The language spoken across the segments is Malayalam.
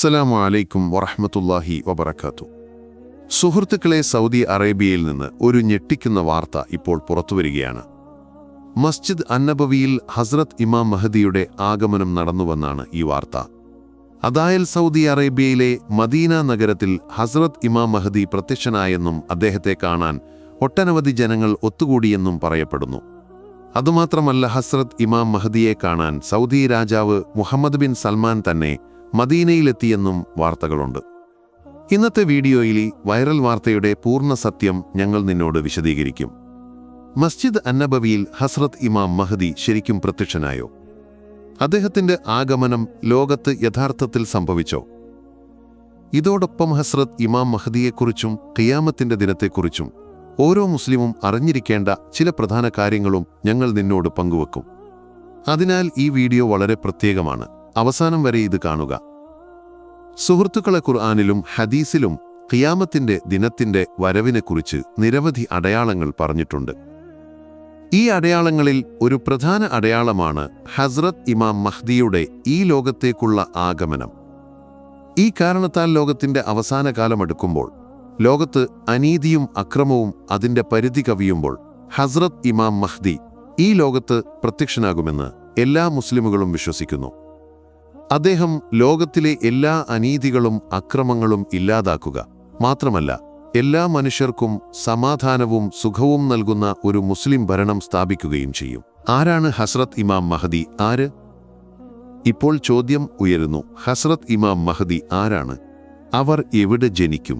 അസ്സലാമു അലൈക്കും വറഹ്മത്തുള്ളാഹി വബറകാതുഹു. സുഹൃത്തുക്കളെ, സൗദി അറേബ്യയിൽ നിന്ന് ഒരു ഞെട്ടിക്കുന്ന വാർത്ത ഇപ്പോൾ പുറത്തുവരികയാണ്. മസ്ജിദ് അന്നബവിയിൽ ഹസ്രത്ത് ഇമാം മഹദിയുടെ ആഗമനം നടന്നുവെന്നാണ് ഈ വാർത്ത. അതായത് സൗദി അറേബ്യയിലെ മദീന നഗരത്തിൽ ഹസ്രത്ത് ഇമാം മഹദി പ്രത്യക്ഷനായെന്നും അദ്ദേഹത്തെ കാണാൻ ഒട്ടനവധി ജനങ്ങൾ ഒത്തുകൂടിയെന്നും പറയപ്പെടുന്നു. അതുമാത്രമല്ല, ഹസ്രത്ത് ഇമാം മഹദിയെ കാണാൻ സൗദി രാജാവ് മുഹമ്മദ് ബിൻ സൽമാൻ തന്നെ മദീനയിലെത്തിയെന്നും വാർത്തകളുണ്ട്. ഇന്നത്തെ വീഡിയോയിൽ വൈറൽ വാർത്തയുടെ പൂർണ്ണ സത്യം ഞങ്ങൾ നിന്നോട് വിശദീകരിക്കും. മസ്ജിദ് അന്നബവിയിൽ ഹസ്രത്ത് ഇമാം മഹദി ശരിക്കും പ്രത്യക്ഷനായോ? അദ്ദേഹത്തിന്റെ ആഗമനം ലോകത്ത് യഥാർത്ഥത്തിൽ സംഭവിച്ചോ? ഇതോടൊപ്പം ഹസ്രത്ത് ഇമാം മഹദിയെക്കുറിച്ചും ഖിയാമത്തിന്റെ ദിനത്തെക്കുറിച്ചും ഓരോ മുസ്ലിമും അറിഞ്ഞിരിക്കേണ്ട ചില പ്രധാന കാര്യങ്ങളും ഞങ്ങൾ നിന്നോട് പങ്കുവെക്കും. അതിനാൽ ഈ വീഡിയോ വളരെ പ്രത്യേകമാണ്. അവസാനം വരെ ഇത് കാണുക. സുഹൃത്തുക്കളെ, ഖുർആനിലും ഹദീസിലും ഖിയാമത്തിന്റെ ദിനത്തിന്റെ വരവിനെക്കുറിച്ച് നിരവധി അടയാളങ്ങൾ പറഞ്ഞിട്ടുണ്ട്. ഈ അടയാളങ്ങളിൽ ഒരു പ്രധാന അടയാളമാണ് ഹസ്രത്ത് ഇമാം മഹ്ദിയുടെ ഈ ലോകത്തേക്കുള്ള ആഗമനം. ഈ കാരണത്താൽ ലോകത്തിന്റെ അവസാന കാലമെടുക്കുമ്പോൾ, ലോകത്ത് അനീതിയും അക്രമവും അതിന്റെ പരിധി കവിയുമ്പോൾ ഹസ്രത്ത് ഇമാം മഹ്ദി ഈ ലോകത്ത് പ്രത്യക്ഷനാകുമെന്ന് എല്ലാ മുസ്ലിമുകളും വിശ്വസിക്കുന്നു. അദ്ദേഹം ലോകത്തിലെ എല്ലാ അനീതികളും അക്രമങ്ങളും ഇല്ലാതാക്കുക മാത്രമല്ല, എല്ലാ മനുഷ്യർക്കും സമാധാനവും സുഖവും നൽകുന്ന ഒരു മുസ്ലിം ഭരണം സ്ഥാപിക്കുകയും ചെയ്യും. ആരാണ് ഹസ്രത്ത് ഇമാം മഹദി? ആര്? ഇപ്പോൾ ചോദ്യം ഉയരുന്നു, ഹസ്രത്ത് ഇമാം മഹദി ആരാണ്? അവർ എവിടെ ജനിക്കും?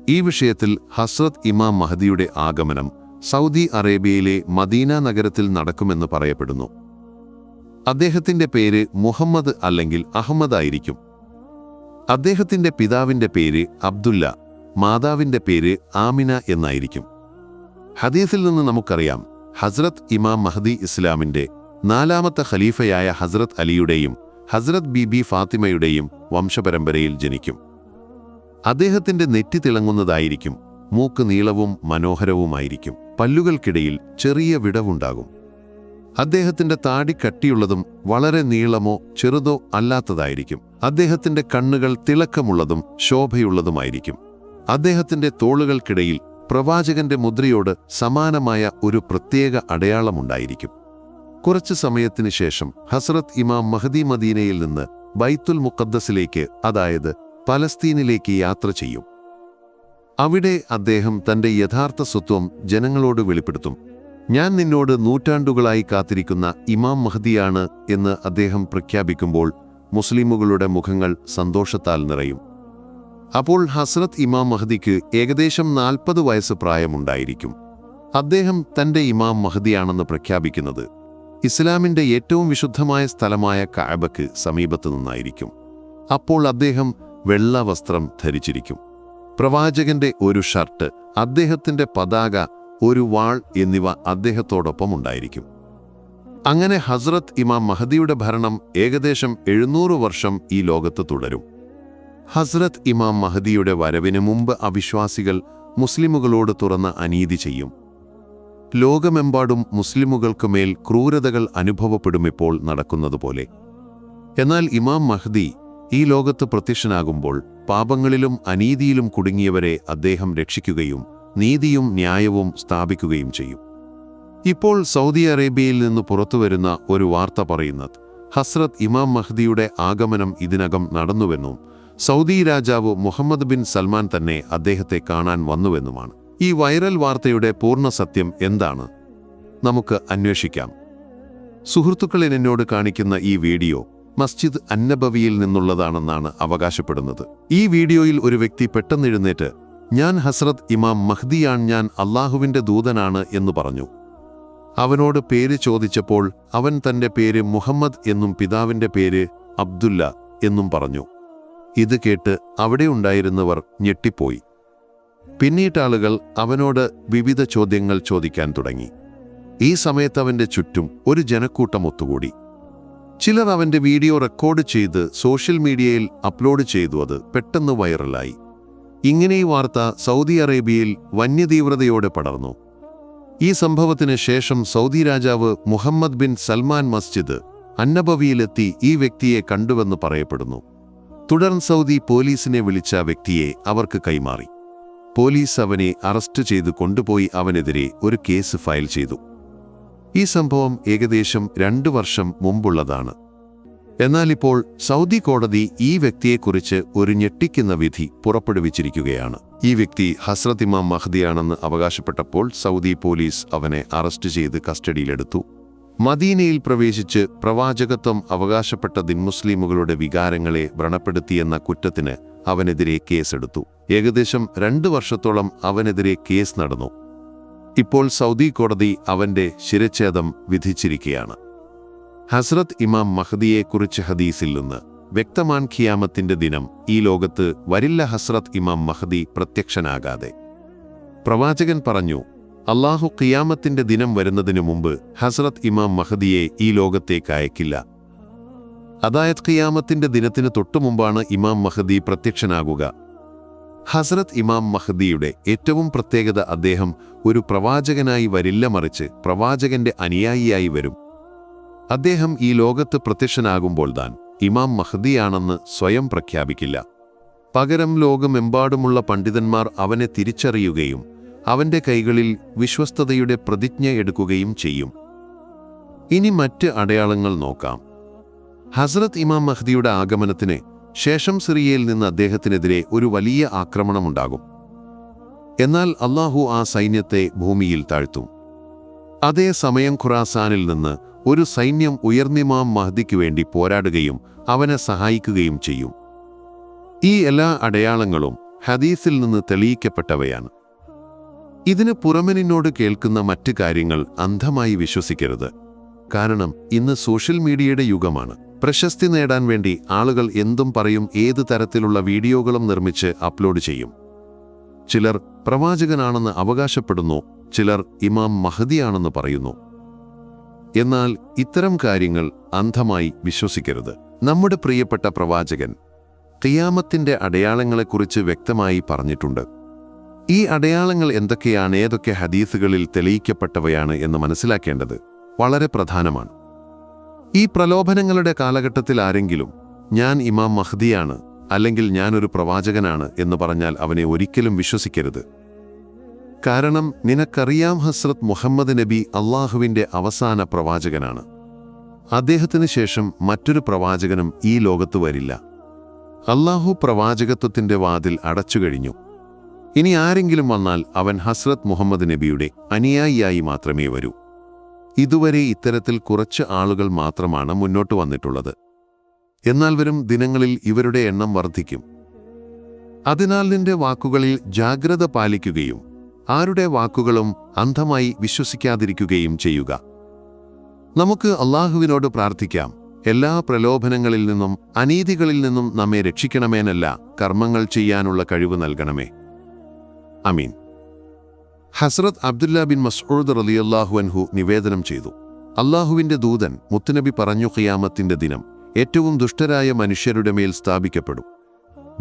ഈ വിഷയത്തിൽ ഹസ്രത്ത് ഇമാം മഹദിയുടെ ആഗമനം സൗദി അറേബ്യയിലെ മദീന നഗരത്തിൽ നടക്കുമെന്ന് പറയപ്പെടുന്നു. അദ്ദേഹത്തിന്റെ പേര് മുഹമ്മദ് അല്ലെങ്കിൽ അഹമ്മദ് ആയിരിക്കും. അദ്ദേഹത്തിന്റെ പിതാവിന്റെ പേര് അബ്ദുല്ല, മാതാവിന്റെ പേര് ആമിന എന്നായിരിക്കും. ഹദീസിൽ നിന്ന് നമുക്കറിയാം, ഹസ്രത്ത് ഇമാം മഹദി ഇസ്ലാമിന്റെ 4ാമത്തെ ഖലീഫയായ ഹസ്രത്ത് അലിയുടെയും ഹസ്രത്ത് ബീബി ഫാത്തിമയുടെയും വംശപരമ്പരയിൽ ജനിക്കും. അദ്ദേഹത്തിന്റെ നെറ്റി തിളങ്ങുന്നതായിരിക്കും. മൂക്ക് നീളവും മനോഹരവുമായിരിക്കും. പല്ലുകൾക്കിടയിൽ ചെറിയ വിടവുണ്ടാകും. അദ്ദേഹത്തിന്റെ താടി കട്ടിയുള്ളതും വളരെ നീളമോ ചെറുതോ അല്ലാത്തതായിരിക്കും. അദ്ദേഹത്തിന്റെ കണ്ണുകൾ തിളക്കമുള്ളതും ശോഭയുള്ളതുമായിരിക്കും. അദ്ദേഹത്തിന്റെ തോളുകൾക്കിടയിൽ പ്രവാചകന്റെ മുദ്രയോട് സമാനമായ ഒരു പ്രത്യേക അടയാളമുണ്ടായിരിക്കും. കുറച്ചു സമയത്തിനു ശേഷം ഹസ്രത്ത് ഇമാം മഹദി മദീനയിൽ നിന്ന് ബൈത്തുൽ മുഖദ്ദസിലേക്ക്, അതായത് പലസ്തീനിലേക്ക് യാത്ര ചെയ്യും. അവിടെ അദ്ദേഹം തന്റെ യഥാർത്ഥ സ്വത്വം ജനങ്ങളോട് വെളിപ്പെടുത്തും. ഞാൻ നിന്നോട് നൂറ്റാണ്ടുകളായി കാത്തിരിക്കുന്ന ഇമാം മഹദിയാണ് എന്ന് അദ്ദേഹം പ്രഖ്യാപിക്കുമ്പോൾ മുസ്ലിമുകളുടെ മുഖങ്ങൾ സന്തോഷത്താൽ നിറയും. അപ്പോൾ ഹസ്രത്ത് ഇമാം മഹദിക്ക് ഏകദേശം 40 വയസ്സ് പ്രായമുണ്ടായിരിക്കും. അദ്ദേഹം തന്റെ ഇമാം മഹദിയാണെന്ന് പ്രഖ്യാപിക്കുന്നത് ഇസ്ലാമിന്റെ ഏറ്റവും വിശുദ്ധമായ സ്ഥലമായ കഅബയ്ക്ക് സമീപത്തു നിന്നായിരിക്കും. അപ്പോൾ അദ്ദേഹം വെള്ള വസ്ത്രം ധരിച്ചിരിക്കും. പ്രവാചകന്റെ ഒരു ഷർട്ട്, അദ്ദേഹത്തിന്റെ പതാക, ഒരു വാൾ എന്നിവ അദ്ദേഹത്തോടൊപ്പം ഉണ്ടായിരിക്കും. അങ്ങനെ ഹസ്രത്ത് ഇമാം മഹദിയുടെ ഭരണം ഏകദേശം 700 വർഷം ഈ ലോകത്ത് തുടരും. ഹസ്രത്ത് ഇമാം മഹദിയുടെ വരവിന് മുമ്പ് അവിശ്വാസികൾ മുസ്ലിമുകളോട് തുറന്ന അനീതി ചെയ്യും. ലോകമെമ്പാടും മുസ്ലിമുകൾക്കുമേൽ ക്രൂരതകൾ അനുഭവപ്പെടുമിപ്പോൾ നടക്കുന്നതുപോലെ. എന്നാൽ ഇമാം മഹദി ഈ ലോകത്ത് പ്രത്യക്ഷനാകുമ്പോൾ പാപങ്ങളിലും അനീതിയിലും കുടുങ്ങിയവരെ അദ്ദേഹം രക്ഷിക്കുകയും നീതിയും ന്യായവും സ്ഥാപിക്കുകയും ചെയ്യും. ഇപ്പോൾ സൗദി അറേബ്യയിൽ നിന്ന് പുറത്തുവരുന്ന ഒരു വാർത്ത പറയുന്നത് ഹസ്രത്ത് ഇമാം മഹദിയുടെ ആഗമനം ഇതിനകം നടന്നുവെന്നും സൗദി രാജാവ് മുഹമ്മദ് ബിൻ സൽമാൻ തന്നെ അദ്ദേഹത്തെ കാണാൻ വന്നുവെന്നുമാണ്. ഈ വൈറൽ വാർത്തയുടെ പൂർണ്ണ സത്യം എന്താണ്? നമുക്ക് അന്വേഷിക്കാം. സുഹൃത്തുക്കളെ, എന്നോട് കാണിക്കുന്ന ഈ വീഡിയോ മസ്ജിദ് അന്നബവിയിൽ നിന്നുള്ളതാണെന്നാണ് അവകാശപ്പെടുന്നത്. ഈ വീഡിയോയിൽ ഒരു വ്യക്തി പെട്ടെന്നെഴുന്നേറ്റ്, ഞാൻ ഹസ്രത്ത് ഇമാം മഹ്ദിയാണ്, ഞാൻ അള്ളാഹുവിന്റെ ദൂതനാണ് എന്ന് പറഞ്ഞു. അവനോട് പേര് ചോദിച്ചപ്പോൾ അവൻ തന്റെ പേര് മുഹമ്മദ് എന്നും പിതാവിന്റെ പേര് അബ്ദുല്ല എന്നും പറഞ്ഞു. ഇത് കേട്ട് അവിടെ ഉണ്ടായിരുന്നവർ ഞെട്ടിപ്പോയി. പിന്നീട് ആളുകൾ അവനോട് വിവിധ ചോദ്യങ്ങൾ ചോദിക്കാൻ തുടങ്ങി. ഈ സമയത്ത് അവന്റെ ചുറ്റും ഒരു ജനക്കൂട്ടം ഒത്തുകൂടി. ചിലർ അവന്റെ വീഡിയോ റെക്കോർഡ് ചെയ്ത് സോഷ്യൽ മീഡിയയിൽ അപ്ലോഡ് ചെയ്തു. അത് പെട്ടെന്ന് വൈറലായി. ഇങ്ങനെ ഈ വാർത്ത സൗദി അറേബ്യയിൽ വന്യതീവ്രതയോടെ പടർന്നു. ഈ സംഭവത്തിന് ശേഷം സൗദി രാജാവ് മുഹമ്മദ് ബിൻ സൽമാൻ മസ്ജിദ് അന്നബവിയിലെത്തി ഈ വ്യക്തിയെ കണ്ടുവെന്ന് പറയപ്പെടുന്നു. തുടർന്ന് സൗദി പോലീസിനെ വിളിച്ച വ്യക്തിയെ അവർക്ക് കൈമാറി. പോലീസ് അവനെ അറസ്റ്റ് ചെയ്ത് കൊണ്ടുപോയി അവനെതിരെ ഒരു കേസ് ഫയൽ ചെയ്തു. ഈ സംഭവം ഏകദേശം 2 വർഷം മുമ്പുള്ളതാണ്. എന്നാൽ ഇപ്പോൾ സൗദി കോടതി ഈ വ്യക്തിയെക്കുറിച്ച് ഒരു ഞെട്ടിക്കുന്ന വിധി പുറപ്പെടുവിച്ചിരിക്കുകയാണ്. ഈ വ്യക്തി ഹസ്രത്ത് ഇമാം മഹ്ദിയാണെന്ന് അവകാശപ്പെട്ടപ്പോൾ സൗദി പോലീസ് അവനെ അറസ്റ്റ് ചെയ്ത് കസ്റ്റഡിയിലെടുത്തു. മദീനയിൽ പ്രവേശിച്ച് പ്രവാചകത്വം അവകാശപ്പെട്ട ദിൻമുസ്ലിമുകളുടെ വികാരങ്ങളെ വ്രണപ്പെടുത്തിയെന്ന കുറ്റത്തിന് അവനെതിരെ കേസെടുത്തു. ഏകദേശം 2 വർഷത്തോളം അവനെതിരെ കേസ് നടന്നു. ഇപ്പോൾ സൗദി കോടതി അവന്റെ ശിരച്ഛേദം വിധിച്ചിരിക്കുകയാണ്. ഹസ്രത്ത് ഇമാം മഹ്ദിയെക്കുറിച്ച് ഹദീസിൽ നിന്ന് വ്യക്തമാണ്, ഖിയാമത്തിന്റെ ദിനം ഈ ലോകത്ത് വരില്ല ഹസ്രത്ത് ഇമാം മഹ്ദി പ്രത്യക്ഷനാകാതെ. പ്രവാചകൻ പറഞ്ഞു, അല്ലാഹു ഖിയാമത്തിന്റെ ദിനം വരുന്നതിനു മുമ്പ് ഹസ്രത്ത് ഇമാം മഹ്ദിയെ ഈ ലോകത്തേക്ക് അയക്കില്ല. അതായത് ഖിയാമത്തിന്റെ ദിനത്തിന് തൊട്ടുമുമ്പാണ് ഇമാം മഹ്ദി പ്രത്യക്ഷനാകുക. ഹസ്രത്ത് ഇമാം മഹ്ദിയുടെ ഏറ്റവും പ്രത്യേകത, അദ്ദേഹം ഒരു പ്രവാചകനായി വരില്ല, മറിച്ച് പ്രവാചകന്റെ അനുയായിയായി വരും. അദ്ദേഹം ഈ ലോകത്ത് പ്രത്യക്ഷനാകുമ്പോൾ താൻ ഇമാം മഹ്ദിയാണെന്ന് സ്വയം പ്രഖ്യാപിക്കില്ല. പകരം ലോകമെമ്പാടുമുള്ള പണ്ഡിതന്മാർ അവനെ തിരിച്ചറിയുകയും അവന്റെ കൈകളിൽ വിശ്വസ്തതയുടെ പ്രതിജ്ഞ എടുക്കുകയും ചെയ്യും. ഇനി മറ്റ് അടയാളങ്ങൾ നോക്കാം. ഹസ്രത്ത് ഇമാം മഹ്ദിയുടെ ആഗമനത്തിന് ശേഷം സിറിയയിൽ നിന്ന് അദ്ദേഹത്തിനെതിരെ ഒരു വലിയ ആക്രമണമുണ്ടാകും. എന്നാൽ അല്ലാഹു ആ സൈന്യത്തെ ഭൂമിയിൽ താഴ്ത്തും. അതേസമയം ഖുറാസാനിൽ നിന്ന് ഒരു സൈന്യം ഉയർന്നിമാം മഹ്ദിക്ക് വേണ്ടി പോരാടുകയും അവനെ സഹായിക്കുകയും ചെയ്യും. ഈ എല്ലാ അടയാളങ്ങളും ഹദീസിൽ നിന്ന് തെളിയിക്കപ്പെട്ടവയാണ്. ഇതിന് പുറമെനിന്നോട് കേൾക്കുന്ന മറ്റ് കാര്യങ്ങൾ അന്ധമായി വിശ്വസിക്കരുത്. കാരണം ഇന്ന് സോഷ്യൽ മീഡിയയുടെ യുഗമാണ്. പ്രശസ്തി നേടാൻ വേണ്ടി ആളുകൾ എന്തും പറയും, ഏത് തരത്തിലുള്ള വീഡിയോകളും നിർമ്മിച്ച് അപ്ലോഡ് ചെയ്യും. ചിലർ പ്രവാചകനാണെന്ന് അവകാശപ്പെടുന്നു, ചിലർ ഇമാം മഹ്ദിയാണെന്ന് പറയുന്നു. എന്നാൽ ഇത്തരം കാര്യങ്ങൾ അന്ധമായി വിശ്വസിക്കരുത്. നമ്മുടെ പ്രിയപ്പെട്ട പ്രവാചകൻ ഖിയാമത്തിന്റെ അടയാളങ്ങളെക്കുറിച്ച് വ്യക്തമായി പറഞ്ഞിട്ടുണ്ട്. ഈ അടയാളങ്ങൾ എന്തൊക്കെയാണ്, ഏതൊക്കെ ഹദീസുകളിൽ തെളിയിക്കപ്പെട്ടവയാണ് എന്ന് മനസ്സിലാക്കേണ്ടത് വളരെ പ്രധാനമാണ്. ഈ പ്രലോഭനങ്ങളുടെ കാലഘട്ടത്തിൽ ആരെങ്കിലും ഞാൻ ഇമാം മഹ്ദിയാണ് അല്ലെങ്കിൽ ഞാനൊരു പ്രവാചകനാണ് എന്ന് പറഞ്ഞാൽ അവനെ ഒരിക്കലും വിശ്വസിക്കരുത്. കാരണം നിനക്കറിയാം, ഹസ്രത്ത് മുഹമ്മദ് നബി അള്ളാഹുവിൻ്റെ അവസാന പ്രവാചകനാണ്. അദ്ദേഹത്തിന് ശേഷം മറ്റൊരു പ്രവാചകനും ഈ ലോകത്ത് വരില്ല. അള്ളാഹു പ്രവാചകത്വത്തിൻ്റെ വാതിൽ അടച്ചുകഴിഞ്ഞു. ഇനി ആരെങ്കിലും വന്നാൽ അവൻ ഹസ്രത്ത് മുഹമ്മദ് നബിയുടെ അനുയായിയായി മാത്രമേ വരൂ. ഇതുവരെ ഇത്തരത്തിൽ കുറച്ച് ആളുകൾ മാത്രമാണ് മുന്നോട്ട് വന്നിട്ടുള്ളത്. എന്നാൽ വരും ദിനങ്ങളിൽ ഇവരുടെ എണ്ണം വർദ്ധിക്കും. അതിനാൽ നിന്റെ വാക്കുകളിൽ ജാഗ്രത പാലിക്കുകയും ആരുടെ വാക്കുകളും അന്ധമായി വിശ്വസിക്കാതിരിക്കുകയും ചെയ്യുക. നമുക്ക് അള്ളാഹുവിനോട് പ്രാർത്ഥിക്കാം, എല്ലാ പ്രലോഭനങ്ങളിൽ നിന്നും അനീതികളിൽ നിന്നും നമ്മെ രക്ഷിക്കണമെന്നല്ല, കർമ്മങ്ങൾ ചെയ്യാനുള്ള കഴിവ് നൽകണമേ. അമീൻ. ഹസ്രത്ത് അബ്ദുല്ല ബിൻ മസ്ഊദ് റളിയല്ലാഹു അൻഹു നിവേദനം ചെയ്തു, അള്ളാഹുവിൻ്റെ ദൂതൻ മുത്തുനബി പറഞ്ഞു, ഖിയാമത്തിന്റെ ദിനം ഏറ്റവും ദുഷ്ടരായ മനുഷ്യരുടെ മേൽ സ്ഥാപിക്കപ്പെടും.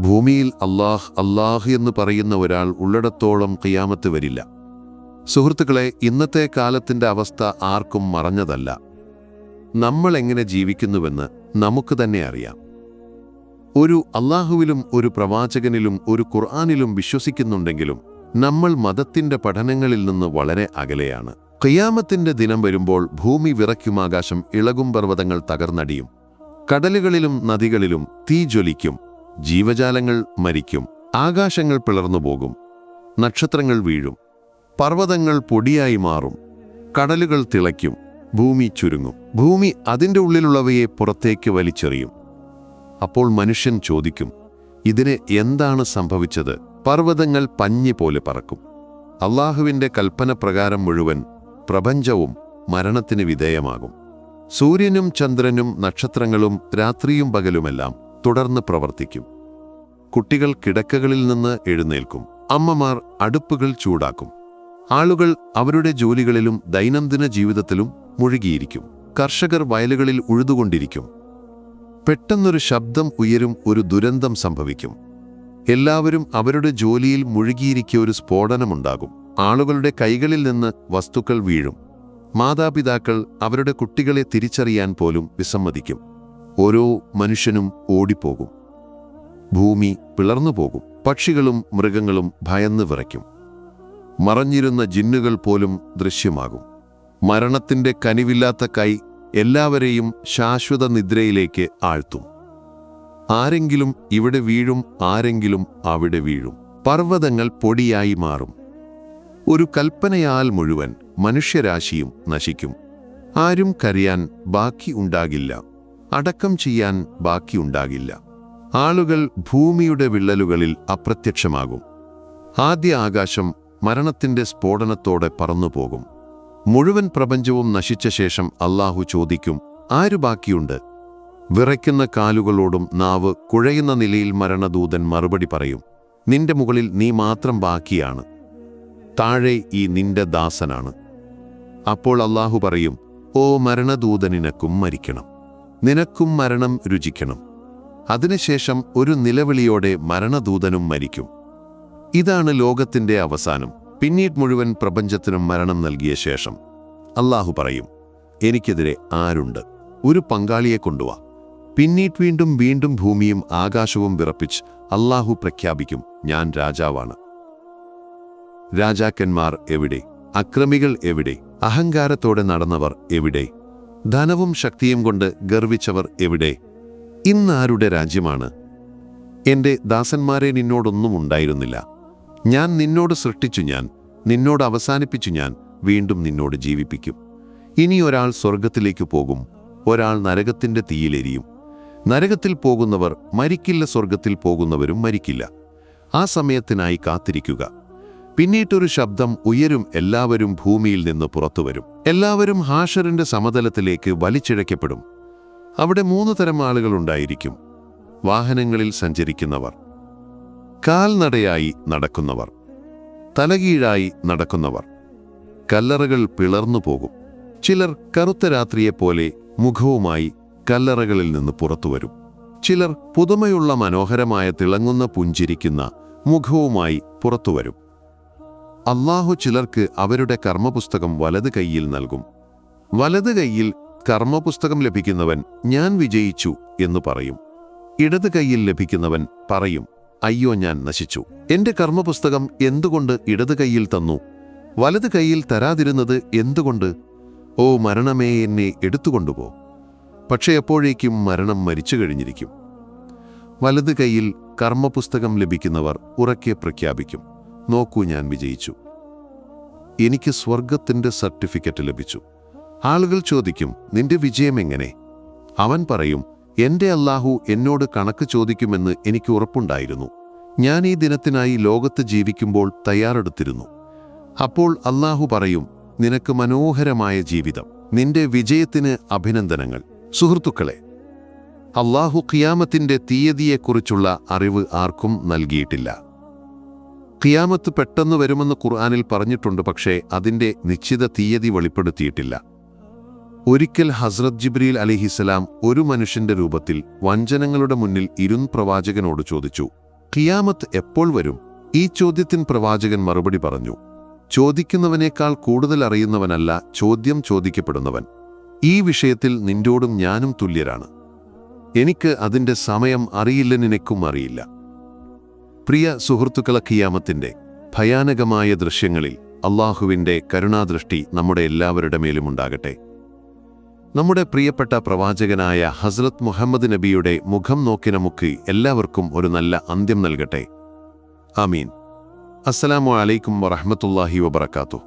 ഭൂമിയിൽ അല്ലാഹ് അല്ലാഹ് എന്ന് പറയുന്ന ഒരാൾ ഉള്ളിടത്തോളം ഖിയാമത്ത് വരില്ല. സുഹൃത്തുക്കളെ, ഇന്നത്തെ കാലത്തിൻ്റെ അവസ്ഥ ആർക്കും മറഞ്ഞതല്ല. നമ്മൾ എങ്ങനെ ജീവിക്കുന്നുവെന്ന് നമുക്ക് തന്നെ അറിയാം. ഒരു അല്ലാഹുവിലും ഒരു പ്രവാചകനിലും ഒരു ഖുർആനിലും വിശ്വസിക്കുന്നുണ്ടെങ്കിലും നമ്മൾ മതത്തിൻ്റെ പഠനങ്ങളിൽ നിന്ന് വളരെ അകലെയാണ്. ഖിയാമത്തിന്റെ ദിനം വരുമ്പോൾ ഭൂമി വിറയ്ക്കും, ആകാശം ഇളകും, പർവ്വതങ്ങൾ തകർന്നടിയും, കടലുകളിലും നദികളിലും തീ ജ്വലിക്കും, ജീവജാലങ്ങൾ മരിക്കും, ആകാശങ്ങൾ പിളർന്നുപോകും, നക്ഷത്രങ്ങൾ വീഴും, പർവ്വതങ്ങൾ പൊടിയായി മാറും, കടലുകൾ തിളയ്ക്കും, ഭൂമി ചുരുങ്ങും, ഭൂമി അതിൻ്റെ ഉള്ളിലുള്ളവയെ പുറത്തേക്ക് വലിച്ചെറിയും. അപ്പോൾ മനുഷ്യൻ ചോദിക്കും, ഇതിന് എന്താണ് സംഭവിച്ചത്? പർവ്വതങ്ങൾ പഞ്ഞി പോലെ പറക്കും. അള്ളാഹുവിൻ്റെ കൽപ്പന പ്രകാരം മുഴുവൻ പ്രപഞ്ചവും മരണത്തിന് വിധേയമാകും. സൂര്യനും ചന്ദ്രനും നക്ഷത്രങ്ങളും രാത്രിയും പകലുമെല്ലാം തുടർന്ന് പ്രവർത്തിക്കും. കുട്ടികൾ കിടക്കകളിൽ നിന്ന് എഴുന്നേൽക്കും, അമ്മമാർ അടുപ്പുകൾ ചൂടാക്കും, ആളുകൾ അവരുടെ ജോലികളിലും ദൈനംദിന ജീവിതത്തിലും മുഴുകിയിരിക്കും, കർഷകർ വയലുകളിൽ ഉഴുതുകൊണ്ടിരിക്കും. പെട്ടെന്നൊരു ശബ്ദം ഉയരും, ഒരു ദുരന്തം സംഭവിക്കും. എല്ലാവരും അവരുടെ ജോലിയിൽ മുഴുകിയിരിക്കെ ഒരു സ്ഫോടനമുണ്ടാകും. ആളുകളുടെ കൈകളിൽ നിന്ന് വസ്തുക്കൾ വീഴും. മാതാപിതാക്കൾ അവരുടെ കുട്ടികളെ തിരിച്ചറിയാൻ പോലും വിസമ്മതിക്കും. ഓരോ മനുഷ്യനും ഓടിപ്പോകും. ഭൂമി പിളർന്നുപോകും. പക്ഷികളും മൃഗങ്ങളും ഭയന്ന് വിറയ്ക്കും. മറഞ്ഞിരുന്ന ജിന്നുകൾ പോലും ദൃശ്യമാകും. മരണത്തിന്റെ കനിവില്ലാത്ത കൈ എല്ലാവരെയും ശാശ്വത നിദ്രയിലേക്ക് ആഴ്ത്തും. ആരെങ്കിലും ഇവിടെ വീഴും, ആരെങ്കിലും അവിടെ വീഴും. പർവ്വതങ്ങൾ പൊടിയായി മാറും. ഒരു കൽപ്പനയാൽ മുഴുവൻ മനുഷ്യരാശിയും നശിക്കും. ആരും കരയാൻ ബാക്കി ഉണ്ടാകില്ല, അടക്കം ചെയ്യാൻ ബാക്കിയുണ്ടാകില്ല. ആളുകൾ ഭൂമിയുടെ വിള്ളലുകളിൽ അപ്രത്യക്ഷമാകും. ആദ്യ ആകാശം മരണത്തിന്റെ സ്ഫോടനത്തോടെ പറന്നുപോകും. മുഴുവൻ പ്രപഞ്ചവും നശിച്ച ശേഷം അല്ലാഹു ചോദിക്കും, ആരു ബാക്കിയുണ്ട്? വിറയ്ക്കുന്ന കാലുകളോടും നാവ് കുഴയുന്ന നിലയിൽ മരണദൂതൻ മറുപടി പറയും, നിന്റെ മുകളിൽ നീ മാത്രം ബാക്കിയാണ്, താഴെ ഈ നിന്റെ ദാസനാണ്. അപ്പോൾ അല്ലാഹു പറയും, ഓ മരണദൂതനിനക്കും മരിക്കണം, നിനക്കും മരണം രുചിക്കണം. അതിനുശേഷം ഒരു നിലവിളിയോടെ മരണദൂതനും മരിക്കും. ഇതാണ് ലോകത്തിന്റെ അവസാനം. പിന്നീട് മുഴുവൻ പ്രപഞ്ചത്തിനും മരണം നൽകിയ ശേഷം അല്ലാഹു പറയും, എനിക്കെതിരെ ആരുണ്ട്? ഒരു പങ്കാളിയെ കൊണ്ടുവാ. പിന്നീട് വീണ്ടും വീണ്ടും ഭൂമിയും ആകാശവും വിറപ്പിച്ച് അല്ലാഹു പ്രഖ്യാപിക്കും, ഞാൻ രാജാവാണ്. രാജാക്കന്മാർ എവിടെ? അക്രമികൾ എവിടെ? അഹങ്കാരത്തോടെ നടന്നവർ എവിടെ? ധനവും ശക്തിയും കൊണ്ട് ഗർവിച്ചവർ എവിടെ? ഇന്നാരുടെ രാജ്യമാണ്? എന്റെ ദാസന്മാരെ, നിന്നോടൊന്നും ഉണ്ടായിരുന്നില്ല. ഞാൻ നിന്നോട് സൃഷ്ടിച്ചു, ഞാൻ നിന്നോട് അവസാനിപ്പിച്ചു, ഞാൻ വീണ്ടും നിന്നോട് ജീവിപ്പിക്കും. ഇനി ഒരാൾ സ്വർഗത്തിലേക്ക് പോകും, ഒരാൾ നരകത്തിന്റെ തീയിലെരിയും. നരകത്തിൽ പോകുന്നവർ മരിക്കില്ല, സ്വർഗത്തിൽ പോകുന്നവരും മരിക്കില്ല. ആ സമയത്തിനായി കാത്തിരിക്കുക. പിന്നീട്ടൊരു ശബ്ദം ഉയരും, എല്ലാവരും ഭൂമിയിൽ നിന്ന് പുറത്തുവരും. എല്ലാവരും ഹാഷറിന്റെ സമതലത്തിലേക്ക് വലിച്ചിഴക്കപ്പെടും. അവിടെ 3 തരം ആളുകളുണ്ടായിരിക്കും. വാഹനങ്ങളിൽ സഞ്ചരിക്കുന്നവർ, കാൽനടയായി നടക്കുന്നവർ, തലകീഴായി നടക്കുന്നവർ. കല്ലറകൾ പിളർന്നു പോകും. ചിലർ കറുത്ത രാത്രിയെപ്പോലെ മുഖവുമായി കല്ലറകളിൽ നിന്ന് പുറത്തുവരും. ചിലർ പുതുമയുള്ള മനോഹരമായ തിളങ്ങുന്ന പുഞ്ചിരിക്കുന്ന മുഖവുമായി പുറത്തുവരും. അല്ലാഹു ചിലർക്ക് അവരുടെ കർമ്മപുസ്തകം വലത് കൈയിൽ നൽകും. വലത് കൈയിൽ കർമ്മപുസ്തകം ലഭിക്കുന്നവൻ ഞാൻ വിജയിച്ചു എന്ന് പറയും. ഇടത് കൈയിൽ ലഭിക്കുന്നവൻ പറയും, അയ്യോ, ഞാൻ നശിച്ചു. എന്റെ കർമ്മപുസ്തകം എന്തുകൊണ്ട് ഇടത് കൈയിൽ തന്നു? വലത് കൈയിൽ തരാതിരുന്നത് എന്തുകൊണ്ട്? ഓ മരണമേ, എന്നെ എടുത്തുകൊണ്ടുപോ. പക്ഷേ എപ്പോഴേക്കും മരണം മരിച്ചു കഴിഞ്ഞിരിക്കും. വലത് കൈയിൽ കർമ്മപുസ്തകം ലഭിക്കുന്നവർ ഉറക്കെ പ്രഖ്യാപിക്കും, നോക്കൂ, ഞാൻ വിജയിച്ചു. എനിക്ക് സ്വർഗത്തിന്റെ സർട്ടിഫിക്കറ്റ് ലഭിച്ചു. ആളുകൾ ചോദിക്കും, നിന്റെ വിജയം എങ്ങനെ? അവൻ പറയും, എന്റെ അല്ലാഹു എന്നോട് കണക്ക് ചോദിക്കുമെന്ന് എനിക്ക് ഉറപ്പുണ്ടായിരുന്നു. ഞാൻ ഈ ദിനത്തിനായി ലോകത്ത് ജീവിക്കുമ്പോൾ തയ്യാറെടുത്തിരുന്നു. അപ്പോൾ അല്ലാഹു പറയും, നിനക്ക് മനോഹരമായ ജീവിതം, നിന്റെ വിജയത്തിന് അഭിനന്ദനങ്ങൾ. സുഹൃത്തുക്കളെ, അല്ലാഹു ഖിയാമത്തിന്റെ തീയതിയെക്കുറിച്ചുള്ള അറിവ് ആർക്കും നൽകിയിട്ടില്ല. ഖിയാമത്ത് പെട്ടെന്ന് വരുമെന്ന് ഖുർആനിൽ പറഞ്ഞിട്ടുണ്ട്, പക്ഷേ അതിന്റെ നിശ്ചിത തീയതി വെളിപ്പെടുത്തിയിട്ടില്ല. ഒരിക്കൽ ഹസ്രത്ത് ജിബ്രീൽ അലൈഹിസ്സലാം ഒരു മനുഷ്യന്റെ രൂപത്തിൽ വഞ്ചനങ്ങളുടെ മുന്നിൽ പ്രവാചകനോട് ചോദിച്ചു, ഖിയാമത്ത് എപ്പോൾ വരും? ഈ ചോദ്യത്തിന് പ്രവാചകൻ മറുപടി പറഞ്ഞു, ചോദിക്കുന്നവനേക്കാൾ കൂടുതൽ അറിയുന്നവനല്ല ചോദ്യം ചോദിക്കപ്പെടുന്നവൻ. ഈ വിഷയത്തിൽ നിന്നോടും ഞാനും തുല്യരാണ്. എനിക്ക് അതിന്റെ സമയം അറിയില്ല, നിനക്കും അറിയില്ല. പ്രിയ സുഹൃത്തുക്കളെ, ഖിയാമത്തിന്റെ ഭയാനകമായ ദൃശ്യങ്ങളിൽ അല്ലാഹുവിന്റെ കരുണാദൃഷ്ടി നമ്മുടെ എല്ലാവരുടെ മേലുമുണ്ടാകട്ടെ. നമ്മുടെ പ്രിയപ്പെട്ട പ്രവാചകനായ ഹസ്രത്ത് മുഹമ്മദ് നബിയുടെ മുഖം നോക്കി നമുക്ക് എല്ലാവർക്കും ഒരു നല്ല അന്ത്യം നൽകട്ടെ. ആമീൻ. അസ്സലാമു അലൈക്കും വറഹ്മത്തുള്ളാഹി വബറകാതുഹു.